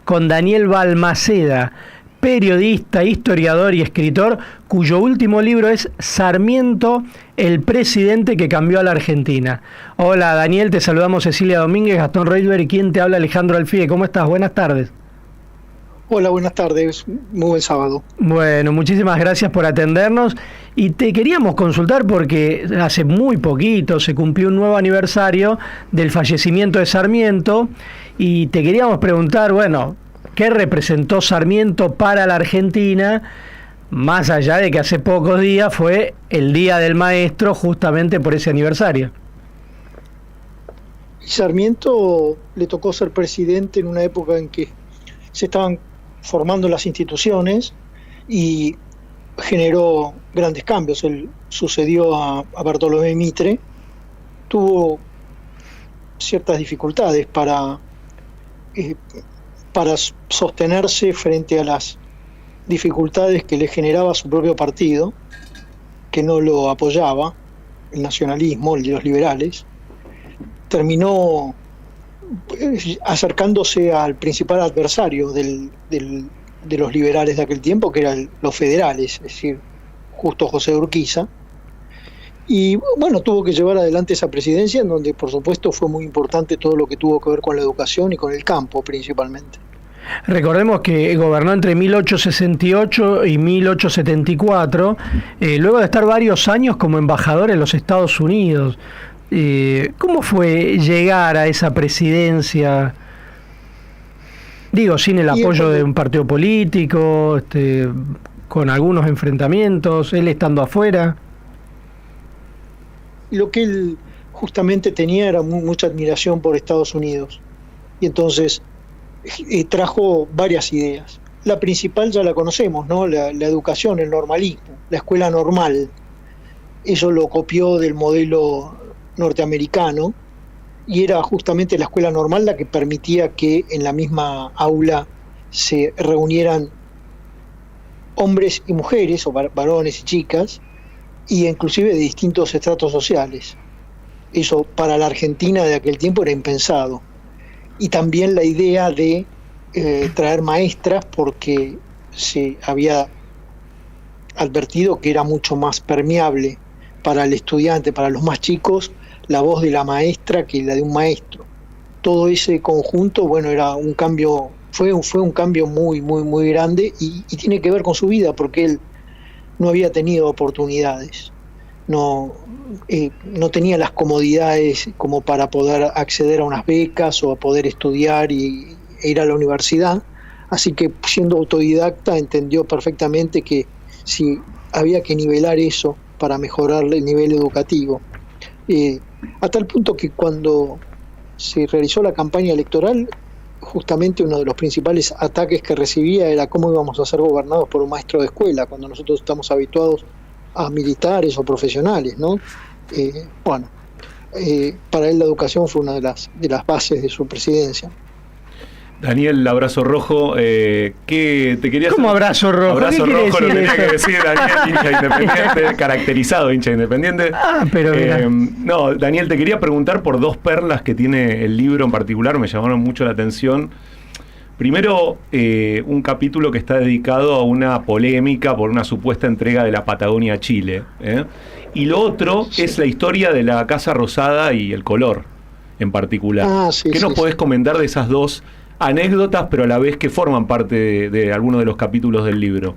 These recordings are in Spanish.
Con Daniel Balmaceda, periodista, historiador y escritor, cuyo último libro es Sarmiento, el presidente que cambió a la Argentina. Hola Daniel, te saludamos Cecilia Domínguez, Gastón Reitberg y quien te habla, Alejandro Alfie. ¿Cómo estás? Buenas tardes. Hola, buenas tardes, muy buen sábado. Bueno, muchísimas gracias por atendernos y te queríamos consultar porque hace muy poquito se cumplió un nuevo aniversario del fallecimiento de Sarmiento y te queríamos preguntar, bueno, ¿qué representó Sarmiento para la Argentina? Más allá de que hace pocos días fue el Día del Maestro justamente por ese aniversario. Sarmiento le tocó ser presidente en una época en que se estaban formando las instituciones y generó grandes cambios. Él sucedió a Bartolomé Mitre, tuvo ciertas dificultades para sostenerse frente a las dificultades que le generaba su propio partido, que no lo apoyaba, el nacionalismo, el de los liberales. Terminó acercándose al principal adversario de los liberales de aquel tiempo, que eran los federales, es decir, Justo José de Urquiza. Y bueno, tuvo que llevar adelante esa presidencia, en donde por supuesto fue muy importante todo lo que tuvo que ver con la educación y con el campo principalmente. Recordemos que gobernó entre 1868 y 1874, luego de estar varios años como embajador en los Estados Unidos. ¿Cómo fue llegar a esa presidencia? Digo, sin el apoyo de un partido político, con algunos enfrentamientos, él estando afuera. Lo que él justamente tenía era mucha admiración por Estados Unidos. Y entonces trajo varias ideas. La principal ya la conocemos, ¿no? La educación, el normalismo, la escuela normal. Eso lo copió del modelo norteamericano y era justamente la escuela normal la que permitía que en la misma aula se reunieran hombres y mujeres, o varones y chicas, y inclusive de distintos estratos sociales. Eso para la Argentina de aquel tiempo era impensado. Y también la idea de traer maestras, porque se había advertido que era mucho más permeable para el estudiante, para los más chicos, la voz de la maestra que la de un maestro. Todo ese conjunto, bueno, era un cambio, fue un cambio muy, muy, muy grande y tiene que ver con su vida, porque él no había tenido oportunidades, no tenía las comodidades como para poder acceder a unas becas o a poder estudiar e ir a la universidad, así que siendo autodidacta entendió perfectamente que si había que nivelar eso para mejorar el nivel educativo. A tal punto que cuando se realizó la campaña electoral, justamente uno de los principales ataques que recibía era cómo íbamos a ser gobernados por un maestro de escuela, cuando nosotros estamos habituados a militares o profesionales, ¿no? Para él la educación fue una de las bases de su presidencia. Daniel, abrazo rojo, ¿qué te querías? ¿Cómo abrazo rojo? Abrazo rojo lo tenía que decir Daniel, hincha independiente, caracterizado hincha independiente. Pero no, Daniel, te quería preguntar por dos perlas que tiene el libro en particular, me llamaron mucho la atención. Primero, un capítulo que está dedicado a una polémica por una supuesta entrega de la Patagonia a Chile. Y lo otro es la historia de la Casa Rosada y el color en particular. ¿Qué nos podés comentar de esas dos anécdotas, pero a la vez que forman parte de algunos de los capítulos del libro?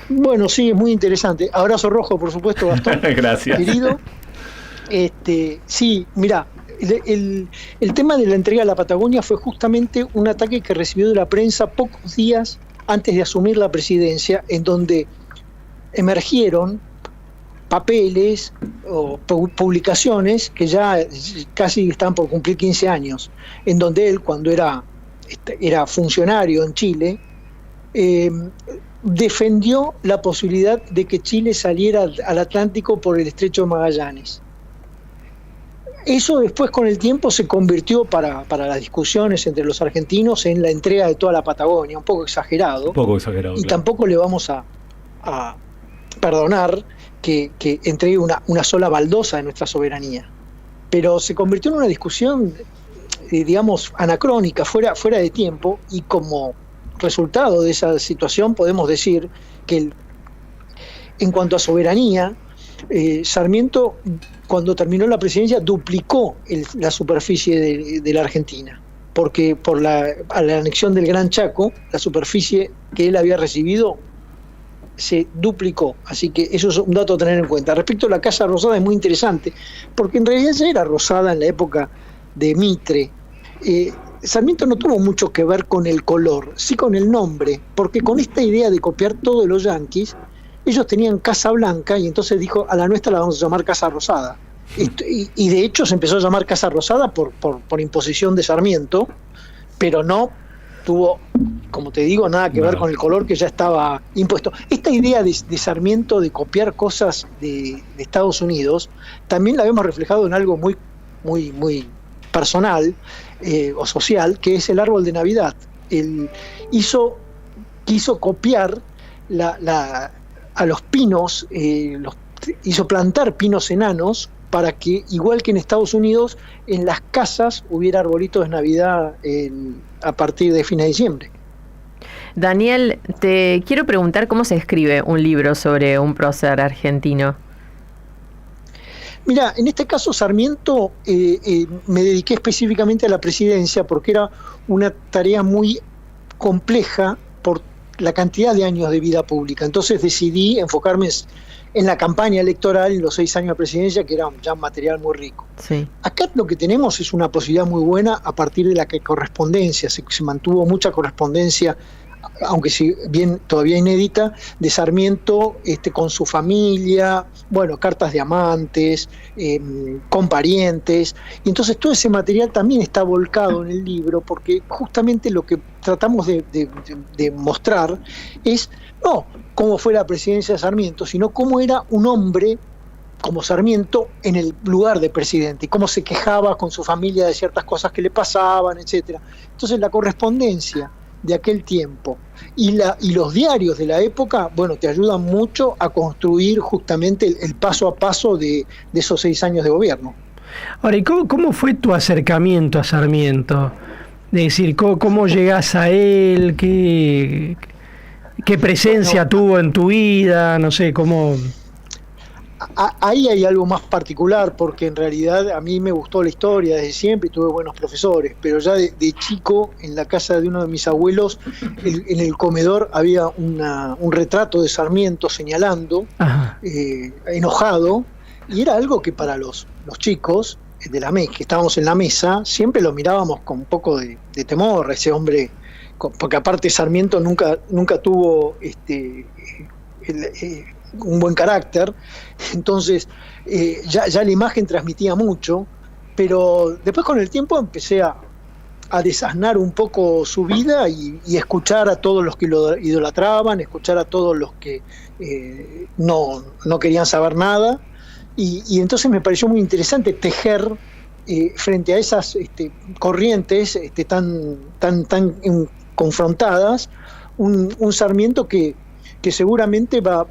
Bueno, sí, es muy interesante. Abrazo rojo, por supuesto, Gastón. Gracias. Querido. Sí, mirá, el tema de la entrega a la Patagonia fue justamente un ataque que recibió de la prensa pocos días antes de asumir la presidencia, en donde emergieron papeles o publicaciones que ya casi están por cumplir 15 años, en donde él, cuando era funcionario en Chile, defendió la posibilidad de que Chile saliera al Atlántico por el Estrecho de Magallanes. Eso después, con el tiempo, se convirtió para las discusiones entre los argentinos en la entrega de toda la Patagonia, un poco exagerado. Y claro, tampoco le vamos a perdonar que entregue una sola baldosa de nuestra soberanía. Pero se convirtió en una discusión digamos, anacrónica, fuera de tiempo, y como resultado de esa situación podemos decir que en cuanto a soberanía, Sarmiento, cuando terminó la presidencia, duplicó la superficie de la Argentina, porque a la anexión del Gran Chaco, la superficie que él había recibido se duplicó. Así que eso es un dato a tener en cuenta. Respecto a la Casa Rosada, es muy interesante, porque en realidad ya era rosada en la época de Mitre. Sarmiento no tuvo mucho que ver con el color, sí con el nombre, porque con esta idea de copiar todo de los yanquis, ellos tenían Casa Blanca y entonces dijo, a la nuestra la vamos a llamar Casa Rosada. Y de hecho se empezó a llamar Casa Rosada por imposición de Sarmiento, pero no tuvo, como te digo, nada que ver con el color, que ya estaba impuesto. Esta idea de Sarmiento de copiar cosas de Estados Unidos también la vemos reflejado en algo muy, muy, muy personal o social, que es el árbol de Navidad. Él quiso copiar a los pinos, hizo plantar pinos enanos para que, igual que en Estados Unidos, en las casas hubiera arbolitos de Navidad a partir de fines de diciembre. Daniel, te quiero preguntar cómo se escribe un libro sobre un prócer argentino. Mira, en este caso Sarmiento me dediqué específicamente a la presidencia porque era una tarea muy compleja por la cantidad de años de vida pública. Entonces decidí enfocarme en la campaña electoral, en los 6 años de presidencia, que era ya un material muy rico. Sí. Acá lo que tenemos es una posibilidad muy buena a partir de la correspondencia. Se mantuvo mucha correspondencia, aunque si bien todavía inédita, de Sarmiento con su familia, bueno, cartas de amantes, con parientes, y entonces todo ese material también está volcado en el libro, porque justamente lo que tratamos de mostrar es no cómo fue la presidencia de Sarmiento, sino cómo era un hombre como Sarmiento en el lugar de presidente, y cómo se quejaba con su familia de ciertas cosas que le pasaban, etcétera. Entonces la correspondencia de aquel tiempo y los diarios de la época, bueno, te ayudan mucho a construir justamente el paso a paso de esos 6 años de gobierno. Ahora, ¿y cómo fue tu acercamiento a Sarmiento? Es decir, ¿cómo llegás a él? ¿Qué presencia tuvo en tu vida? No sé, ¿cómo...? Ahí hay algo más particular, porque en realidad a mí me gustó la historia desde siempre y tuve buenos profesores, pero ya de chico, en la casa de uno de mis abuelos, en el comedor había un retrato de Sarmiento señalando, enojado, y era algo que para los chicos de la mesa, que estábamos en la mesa, siempre lo mirábamos con un poco de temor a ese hombre, porque aparte Sarmiento nunca tuvo un buen carácter, entonces ya la imagen transmitía mucho, pero después con el tiempo empecé a desasnar un poco su vida y escuchar a todos los que lo idolatraban, escuchar a todos los que no querían saber nada, y entonces me pareció muy interesante tejer frente a esas corrientes tan confrontadas un Sarmiento que seguramente va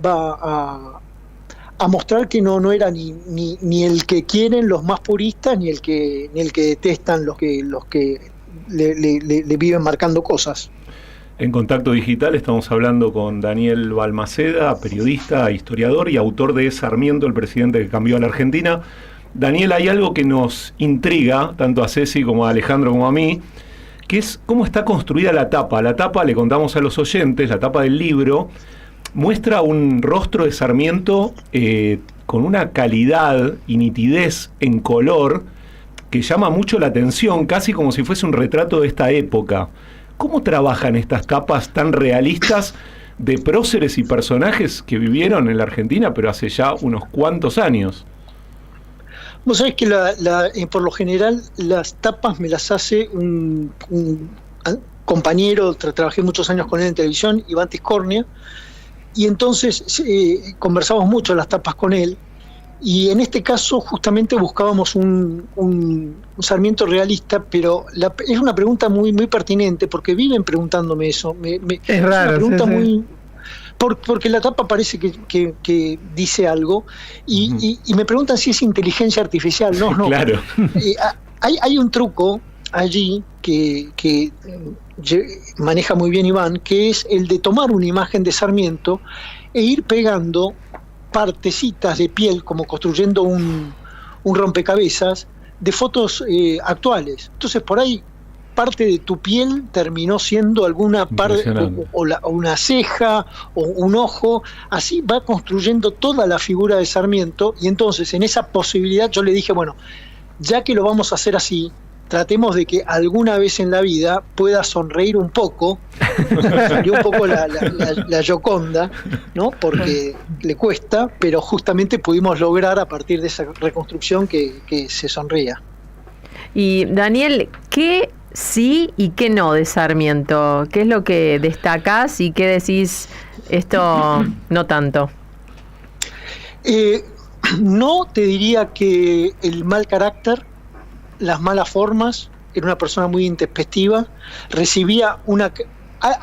a mostrar que no era ni el que quieren los más puristas, ni el que detestan los que le viven marcando cosas. En Contacto Digital estamos hablando con Daniel Balmaceda, periodista, historiador y autor de Sarmiento, el presidente que cambió a la Argentina. Daniel, hay algo que nos intriga, tanto a Ceci como a Alejandro como a mí, que es cómo está construida la tapa. La tapa, le contamos a los oyentes, la tapa del libro muestra un rostro de Sarmiento con una calidad y nitidez en color que llama mucho la atención, casi como si fuese un retrato de esta época. ¿Cómo trabajan estas capas tan realistas de próceres y personajes que vivieron en la Argentina, pero hace ya unos cuantos años? Vos sabés que por lo general las tapas me las hace un compañero, trabajé muchos años con él en televisión, Iván Tiscornia, y entonces conversamos mucho las tapas con él, y en este caso justamente buscábamos un Sarmiento realista, pero es una pregunta muy, muy pertinente, porque viven preguntándome eso. Es raro. Una pregunta sí. muy... Porque la tapa parece que dice algo, y me preguntan si es inteligencia artificial. No. Claro. Hay un truco allí que maneja muy bien Iván, que es el de tomar una imagen de Sarmiento e ir pegando partecitas de piel, como construyendo un rompecabezas de fotos actuales. Entonces por ahí parte de tu piel terminó siendo alguna parte, o una ceja o un ojo. Así va construyendo toda la figura de Sarmiento, y entonces en esa posibilidad yo le dije, bueno, ya que lo vamos a hacer así, tratemos de que alguna vez en la vida pueda sonreír un poco. Salió un poco la Gioconda, ¿no? Porque le cuesta, pero justamente pudimos lograr a partir de esa reconstrucción que se sonría. Y Daniel, ¿qué sí y qué no de Sarmiento? ¿Qué es lo que destacás y qué decís esto no tanto? No, te diría que el mal carácter, las malas formas, era una persona muy intempestiva, recibía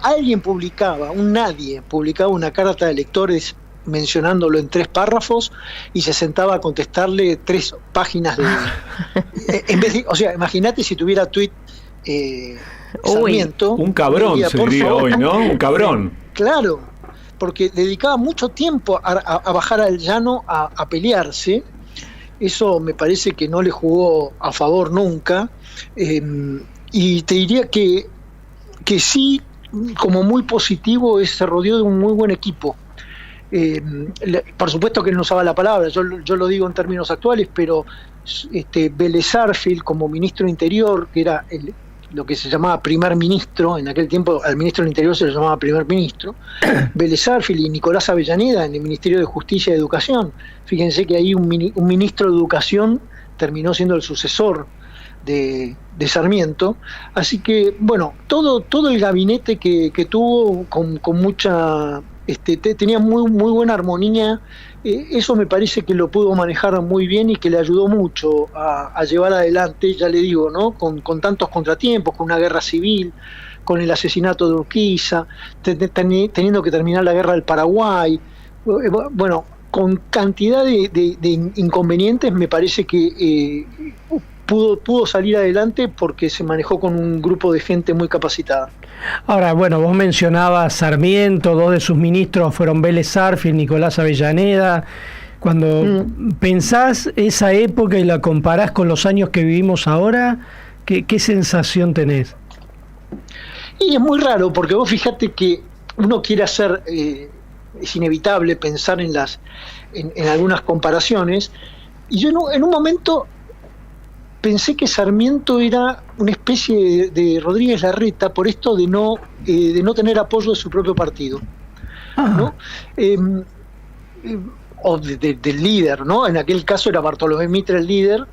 alguien publicaba, nadie publicaba una carta de lectores mencionándolo en 3 párrafos y se sentaba a contestarle 3 páginas de en vez de, o sea, imagínate si tuviera tweet Sarmiento. Un cabrón diría, se diría hoy, ¿no? Un cabrón. Claro, porque dedicaba mucho tiempo a bajar al llano a pelearse. Eso me parece que no le jugó a favor nunca. Y te diría que sí, como muy positivo, se rodeó de un muy buen equipo. Por supuesto que él no usaba la palabra, yo lo digo en términos actuales, pero Vélez Sarsfield como ministro de Interior, que era lo que se llamaba primer ministro, en aquel tiempo al ministro del Interior se le llamaba primer ministro, Vélez Sarsfield y Nicolás Avellaneda en el Ministerio de Justicia y Educación. Fíjense que ahí un ministro de Educación terminó siendo el sucesor de Sarmiento. Así que, bueno, todo el gabinete que tuvo con mucha... tenía muy buena armonía. Eso me parece que lo pudo manejar muy bien y que le ayudó mucho a llevar adelante, ya le digo, ¿no? Con tantos contratiempos, con una guerra civil, con el asesinato de Urquiza, teniendo que terminar la guerra del Paraguay. Bueno, con cantidad de inconvenientes, me parece que pudo salir adelante porque se manejó con un grupo de gente muy capacitada. Ahora, bueno, vos mencionabas Sarmiento, 2 de sus ministros fueron Vélez Sarsfield, Nicolás Avellaneda. Cuando pensás esa época y la comparás con los años que vivimos ahora, ¿qué sensación tenés? Y es muy raro, porque vos fíjate que uno quiere hacer, es inevitable pensar en algunas comparaciones, y yo en un momento pensé que Sarmiento era una especie de Rodríguez Larreta por esto de no tener apoyo de su propio partido, ¿no? O del líder, ¿no? En aquel caso era Bartolomé Mitre el líder.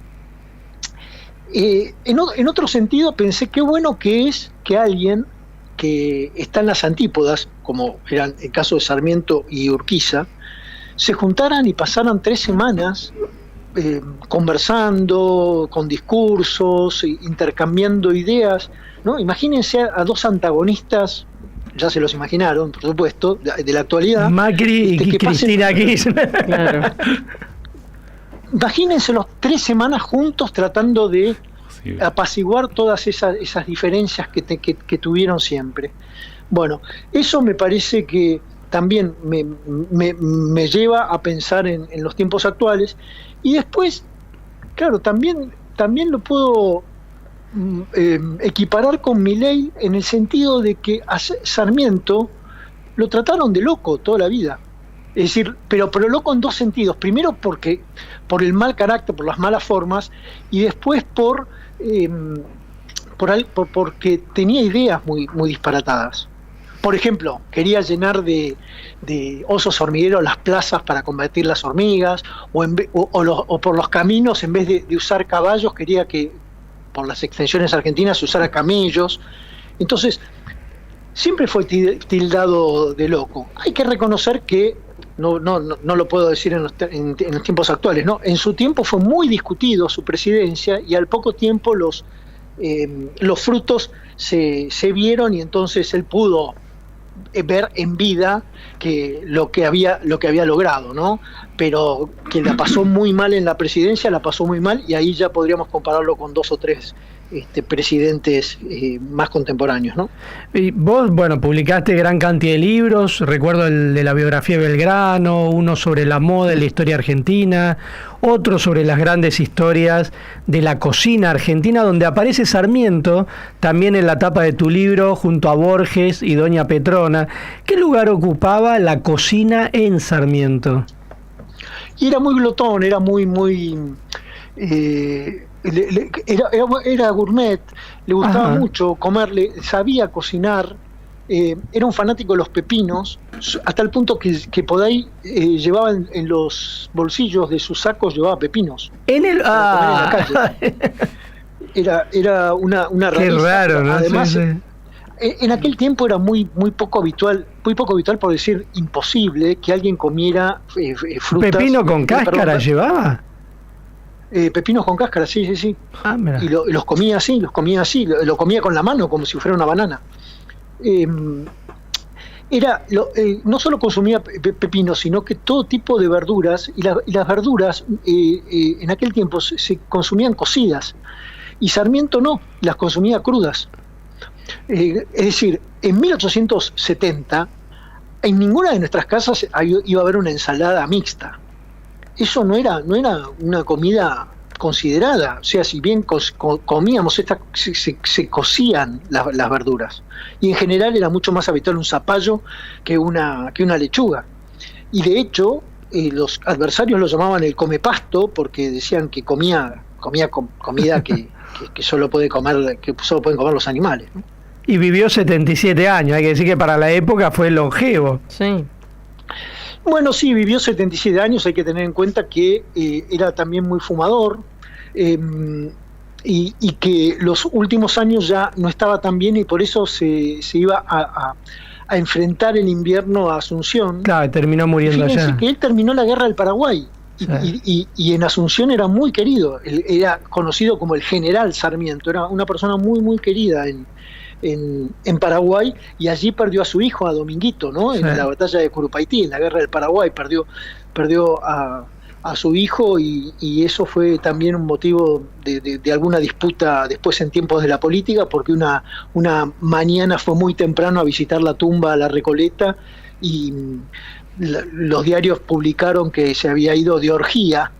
En otro sentido pensé qué bueno que es que alguien que está en las antípodas, como eran el caso de Sarmiento y Urquiza, se juntaran y pasaran 3 semanas conversando, con discursos, intercambiando ideas, ¿no? Imagínense a 2 antagonistas, ya se los imaginaron, por supuesto, de la actualidad. Macri y Cristina Kirchner. Claro. Imagínense los 3 semanas juntos tratando de apaciguar todas esas diferencias que tuvieron siempre. Bueno, eso me parece que también me lleva a pensar en los tiempos actuales. Y después, claro, también lo puedo equiparar con Milei en el sentido de que a Sarmiento lo trataron de loco toda la vida. Es decir, pero loco en 2 sentidos. Primero por el mal carácter, por las malas formas, y después porque tenía ideas muy disparatadas. Por ejemplo, quería llenar de osos hormigueros las plazas para combatir las hormigas, o por los caminos, en vez de usar caballos, quería que por las extensiones argentinas se usara camellos. Entonces, siempre fue tildado de loco. Hay que reconocer que, no lo puedo decir en los tiempos actuales, ¿no? En su tiempo fue muy discutido su presidencia, y al poco tiempo los frutos se vieron, y entonces él pudo ver en vida lo que había logrado, ¿no? pero que la pasó muy mal en la presidencia, la pasó muy mal, y ahí ya podríamos compararlo con 2 o 3 presidentes más contemporáneos, ¿no? Y vos, bueno, publicaste gran cantidad de libros, recuerdo el de la biografía de Belgrano, uno sobre la moda en la historia argentina, otro sobre las grandes historias de la cocina argentina, donde aparece Sarmiento también en la tapa de tu libro, junto a Borges y Doña Petrona. ¿Qué lugar ocupaba la cocina en Sarmiento? Y era muy glotón, era era gourmet, le gustaba mucho comer, sabía cocinar, era un fanático de los pepinos, hasta el punto que por ahí llevaba en los bolsillos de sus sacos, llevaba pepinos. En la calle. Era una Qué raro, ¿no? Además, Sí. en aquel tiempo era muy poco habitual, por decir imposible, que alguien comiera frutas. ¿Pepino con cáscara llevaba? Pepinos con cáscara, sí. Ah, mira. Y los comía así, lo comía con la mano como si fuera una banana. No solo consumía pepinos, sino que todo tipo de verduras, y las verduras en aquel tiempo se consumían cocidas, y Sarmiento no, las consumía crudas. Es decir, en 1870 en ninguna de nuestras casas iba a haber una ensalada mixta. Eso no era una comida considerada. O sea, si bien comíamos se cocían las verduras, y en general era mucho más habitual un zapallo que una lechuga. Y de hecho los adversarios lo llamaban el comepasto, porque decían que comía comida que solo pueden comer los animales, ¿no? Y vivió 77 años, hay que decir que para la época fue longevo. Sí. Bueno, sí, vivió 77 años, hay que tener en cuenta que era también muy fumador, y que los últimos años ya no estaba tan bien, y por eso se iba a enfrentar el invierno a Asunción. Claro, terminó muriendo allá. Fíjense que él terminó la guerra del Paraguay, sí. y en Asunción era muy querido, él era conocido como el general Sarmiento, era una persona muy querida en Paraguay, y allí perdió a su hijo, a Dominguito, ¿no? En la batalla de Curupaití, en la guerra del Paraguay, perdió a su hijo, y eso fue también un motivo de alguna disputa después en tiempos de la política, porque una mañana fue muy temprano a visitar la tumba a la Recoleta, y los diarios publicaron que se había ido de orgía,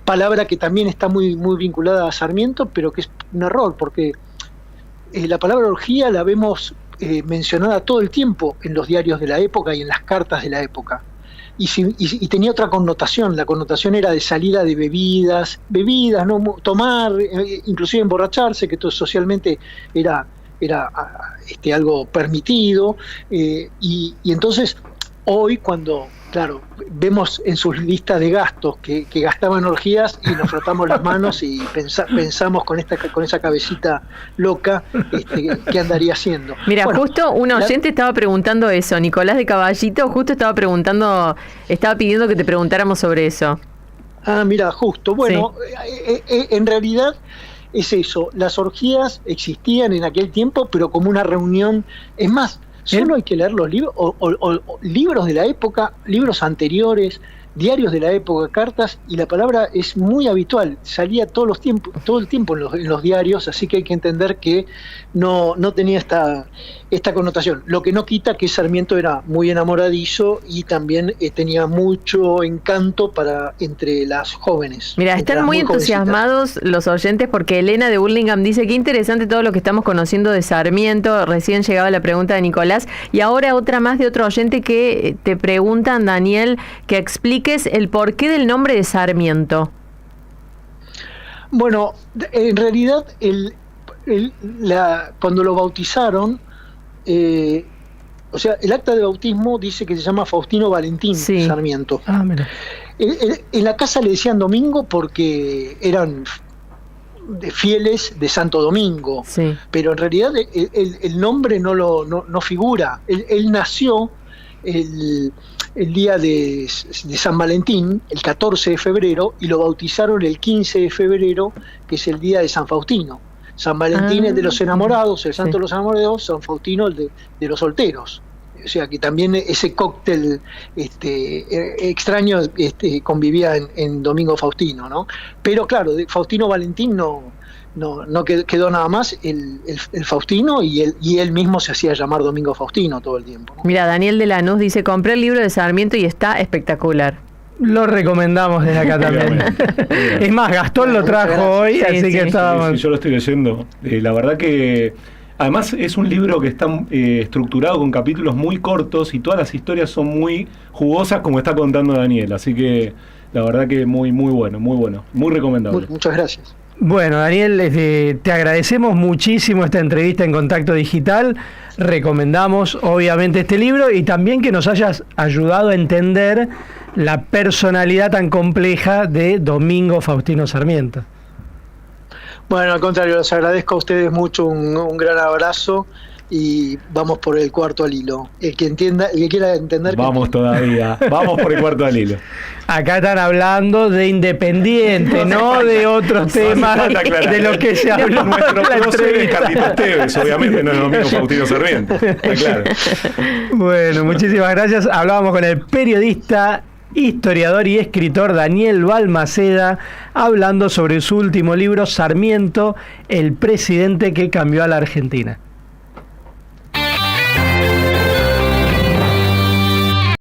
palabra que también está muy vinculada a Sarmiento, pero que es un error, porque la palabra orgía la vemos mencionada todo el tiempo en los diarios de la época y en las cartas de la época. Y tenía otra connotación. La connotación era de salida de bebidas, no tomar, inclusive emborracharse, que todo socialmente era algo permitido. Y entonces, hoy, cuando, claro, vemos en sus listas de gastos que gastaban orgías, y nos frotamos las manos y pensamos con esa cabecita loca, qué andaría haciendo. Mira, bueno, justo un oyente estaba preguntando eso, Nicolás de Caballito, justo estaba pidiendo que te preguntáramos sobre eso. Ah, mira, justo. Bueno, sí. En realidad es eso, las orgías existían en aquel tiempo, pero como una reunión, es más, solo hay que leer los libros, o libros de la época, libros anteriores, diarios de la época, cartas, y la palabra es muy habitual, salía todo el tiempo en los diarios, así que hay que entender que no tenía esta connotación. Lo que no quita que Sarmiento era muy enamoradizo, y también tenía mucho encanto entre las jóvenes. Mira, están muy entusiasmados los oyentes, porque Elena de Burlingame dice: qué interesante todo lo que estamos conociendo de Sarmiento. Recién llegaba la pregunta de Nicolás, y ahora otra más de otro oyente que te preguntan, Daniel, que expliques el porqué del nombre de Sarmiento. Bueno, en realidad cuando lo bautizaron, o sea, el acta de bautismo dice que se llama Faustino Valentín Sarmiento. Ah, mira. En la casa le decían Domingo porque eran fieles de Santo Domingo, pero en realidad el nombre no figura. Él nació el día de San Valentín, el 14 de febrero, y lo bautizaron el 15 de febrero, que es el día de San Faustino. San Valentín el de los enamorados, el santo de los enamorados; San Faustino el de los solteros. O sea que también ese cóctel extraño convivía en Domingo Faustino, ¿no? Pero claro, de Faustino Valentín no quedó nada más el Faustino, y él mismo se hacía llamar Domingo Faustino todo el tiempo, ¿no? Mira, Daniel de Lanús dice, compré el libro de Sarmiento y está espectacular. Lo recomendamos desde acá también. Es más, Gastón lo trajo hoy, así que estábamos... Sí, yo lo estoy leyendo. La verdad que... Además es un libro que está estructurado con capítulos muy cortos y todas las historias son muy jugosas, como está contando Daniel. Así que la verdad que muy bueno, muy recomendable. Muchas gracias. Bueno, Daniel, te agradecemos muchísimo esta entrevista en Contacto Digital. Recomendamos obviamente este libro y también que nos hayas ayudado a entender la personalidad tan compleja de Domingo Faustino Sarmiento. Bueno, al contrario, les agradezco a ustedes mucho, un gran abrazo, y vamos por el cuarto al hilo. El que quiera entender... Vamos todavía, vamos por el cuarto al hilo. Acá están hablando de Independiente, no de otros temas de los que se habló. Nuestro prócer es Carlitos Tevez, obviamente no es Domingo Faustino Sarmiento, está claro. Bueno, muchísimas gracias. Hablábamos con el periodista, historiador y escritor Daniel Balmaceda, hablando sobre su último libro, Sarmiento, el presidente que cambió a la Argentina.